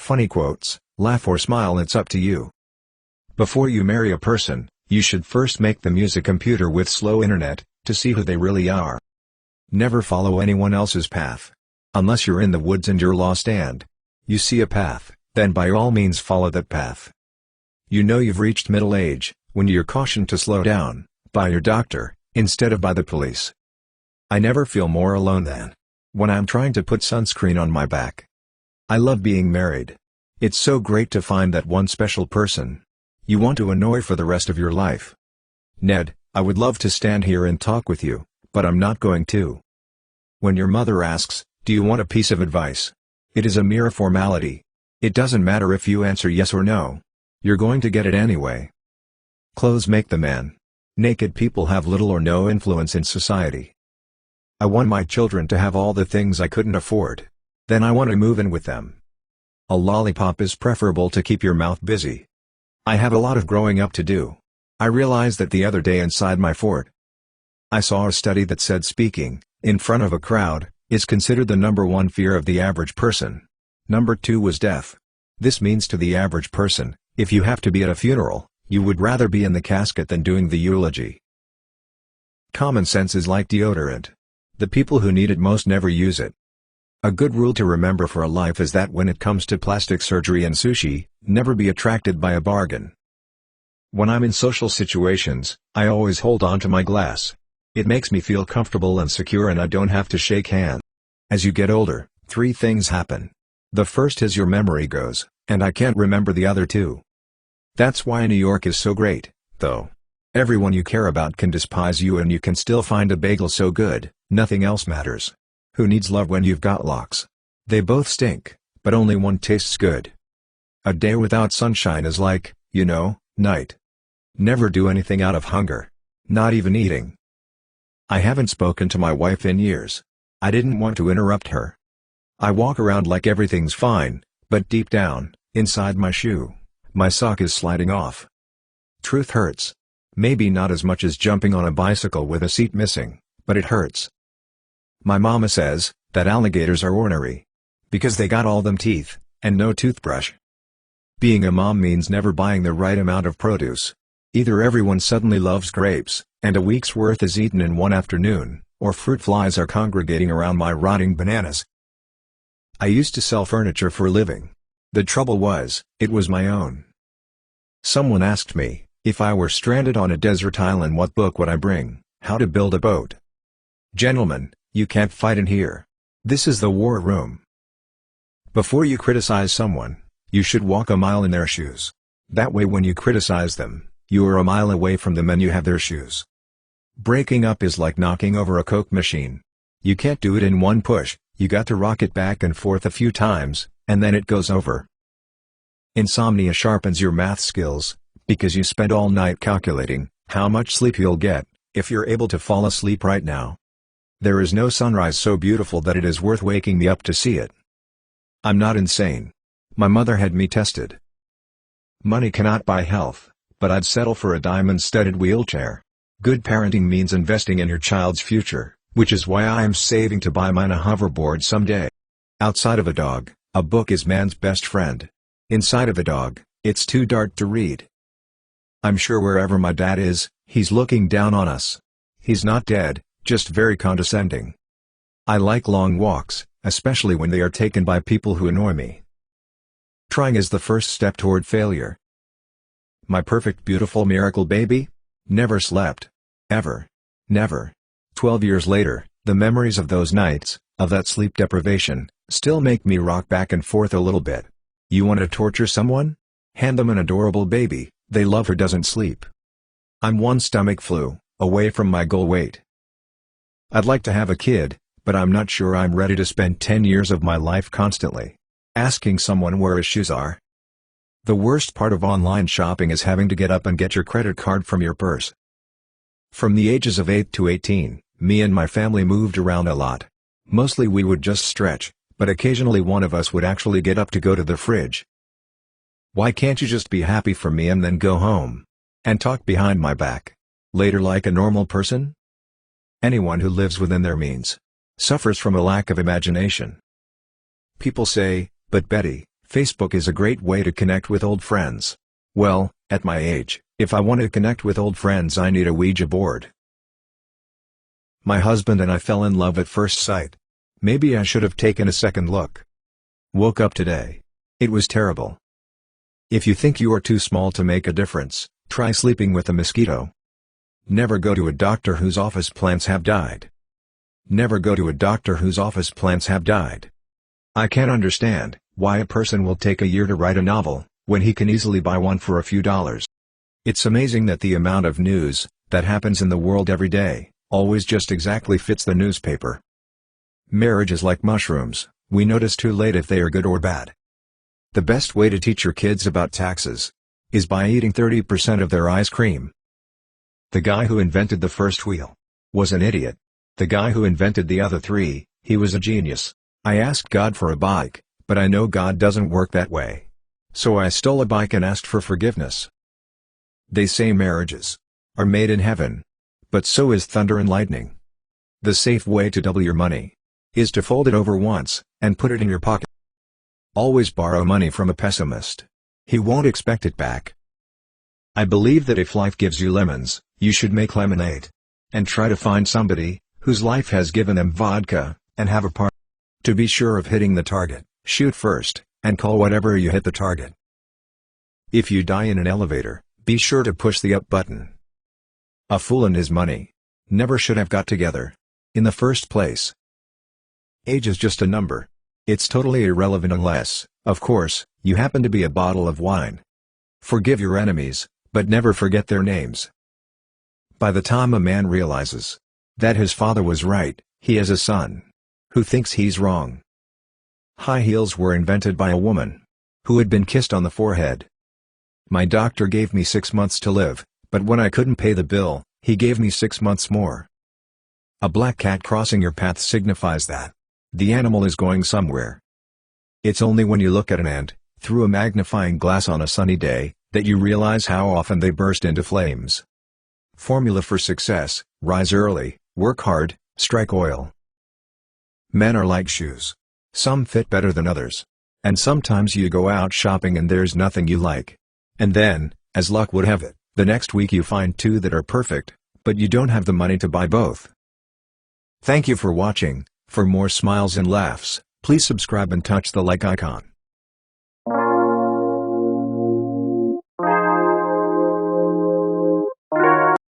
Funny quotes, laugh or smile, it's up to you. Before you marry a person, you should first make them use a computer with slow internet, to see who they really are. Never follow anyone else's path. Unless you're in the woods and you're lost and you see a path, then by all means follow that path. You know you've reached middle age, when you're cautioned to slow down, by your doctor, instead of by the police. I never feel more alone than when I'm trying to put sunscreen on my back. I love being married. It's so great to find that one special person you want to annoy for the rest of your life. Ned, I would love to stand here and talk with you, but I'm not going to. When your mother asks, do you want a piece of advice? It is a mere formality. It doesn't matter if you answer yes or no. You're going to get it anyway. Clothes make the man. Naked people have little or no influence in society. I want my children to have all the things I couldn't afford. Then I want to move in with them. A lollipop is preferable to keep your mouth busy. I have a lot of growing up to do. I realized that the other day inside my fort. I saw a study that said speaking, in front of a crowd, is considered the #1 fear of the average person. #2 was death. This means to the average person, if you have to be at a funeral, you would rather be in the casket than doing the eulogy. Common sense is like deodorant. The people who need it most never use it. A good rule to remember for a life is that when it comes to plastic surgery and sushi, never be attracted by a bargain. When I'm in social situations, I always hold on to my glass. It makes me feel comfortable and secure and I don't have to shake hands. As you get older, 3 things happen. The first is your memory goes, and I can't remember the other 2. That's why New York is so great, though. Everyone you care about can despise you and you can still find a bagel so good, nothing else matters. Who needs love when you've got locks? They both stink, but only one tastes good. A day without sunshine is like, night. Never do anything out of hunger. Not even eating. I haven't spoken to my wife in years. I didn't want to interrupt her. I walk around like everything's fine, but deep down, inside my shoe, my sock is sliding off. Truth hurts. Maybe not as much as jumping on a bicycle with a seat missing, but it hurts. My mama says that alligators are ornery. Because they got all them teeth, and no toothbrush. Being a mom means never buying the right amount of produce. Either everyone suddenly loves grapes, and a week's worth is eaten in one afternoon, or fruit flies are congregating around my rotting bananas. I used to sell furniture for a living. The trouble was, it was my own. Someone asked me, if I were stranded on a desert island, what book would I bring? How to Build a Boat. Gentlemen, you can't fight in here. This is the war room. Before you criticize someone, you should walk a mile in their shoes. That way when you criticize them, you are a mile away from them and you have their shoes. Breaking up is like knocking over a Coke machine. You can't do it in one push, you got to rock it back and forth a few times, and then it goes over. Insomnia sharpens your math skills, because you spend all night calculating how much sleep you'll get, if you're able to fall asleep right now. There is no sunrise so beautiful that it is worth waking me up to see it. I'm not insane. My mother had me tested. Money cannot buy health, but I'd settle for a diamond-studded wheelchair. Good parenting means investing in your child's future, which is why I am saving to buy mine a hoverboard someday. Outside of a dog, a book is man's best friend. Inside of a dog, it's too dark to read. I'm sure wherever my dad is, he's looking down on us. He's not dead, just very condescending. I like long walks, especially when they are taken by people who annoy me. Trying is the first step toward failure. My perfect beautiful miracle baby? Never slept. Ever. Never. 12 years later, the memories of those nights, of that sleep deprivation, still make me rock back and forth a little bit. You want to torture someone? Hand them an adorable baby, they love her doesn't sleep. I'm one stomach flu away from my goal weight. I'd like to have a kid, but I'm not sure I'm ready to spend 10 years of my life constantly asking someone where his shoes are. The worst part of online shopping is having to get up and get your credit card from your purse. From the ages of 8 to 18, me and my family moved around a lot. Mostly we would just stretch, but occasionally one of us would actually get up to go to the fridge. Why can't you just be happy for me and then go home and talk behind my back later like a normal person? Anyone who lives within their means suffers from a lack of imagination. People say, but Betty, Facebook is a great way to connect with old friends. Well, at my age, if I want to connect with old friends I need a Ouija board. My husband and I fell in love at first sight. Maybe I should have taken a second look. Woke up today. It was terrible. If you think you are too small to make a difference, try sleeping with a mosquito. Never go to a doctor whose office plants have died. Never go to a doctor whose office plants have died. I can't understand why a person will take a year to write a novel, when he can easily buy one for a few dollars. It's amazing that the amount of news that happens in the world every day always just exactly fits the newspaper. Marriage is like mushrooms, we notice too late if they are good or bad. The best way to teach your kids about taxes is by eating 30% of their ice cream. The guy who invented the first wheel was an idiot. The guy who invented the other three, he was a genius. I asked God for a bike, but I know God doesn't work that way. So I stole a bike and asked for forgiveness. They say marriages are made in heaven. But so is thunder and lightning. The safe way to double your money is to fold it over once, and put it in your pocket. Always borrow money from a pessimist. He won't expect it back. I believe that if life gives you lemons, you should make lemonade. And try to find somebody whose life has given them vodka, and have a party. To be sure of hitting the target, shoot first, and call whatever you hit the target. If you die in an elevator, be sure to push the up button. A fool and his money never should have got together in the first place. Age is just a number. It's totally irrelevant unless, of course, you happen to be a bottle of wine. Forgive your enemies, but never forget their names. By the time a man realizes that his father was right, he has a son who thinks he's wrong. High heels were invented by a woman who had been kissed on the forehead. My doctor gave me 6 months to live, but when I couldn't pay the bill, he gave me 6 months more. A black cat crossing your path signifies that the animal is going somewhere. It's only when you look at an ant through a magnifying glass on a sunny day that you realize how often they burst into flames. Formula for success: rise early, work hard, strike oil. Men are like shoes. Some fit better than others. And sometimes you go out shopping and there's nothing you like. And then, as luck would have it, the next week you find two that are perfect, but you don't have the money to buy both. Thank you for watching. For more smiles and laughs, please subscribe and touch the like icon.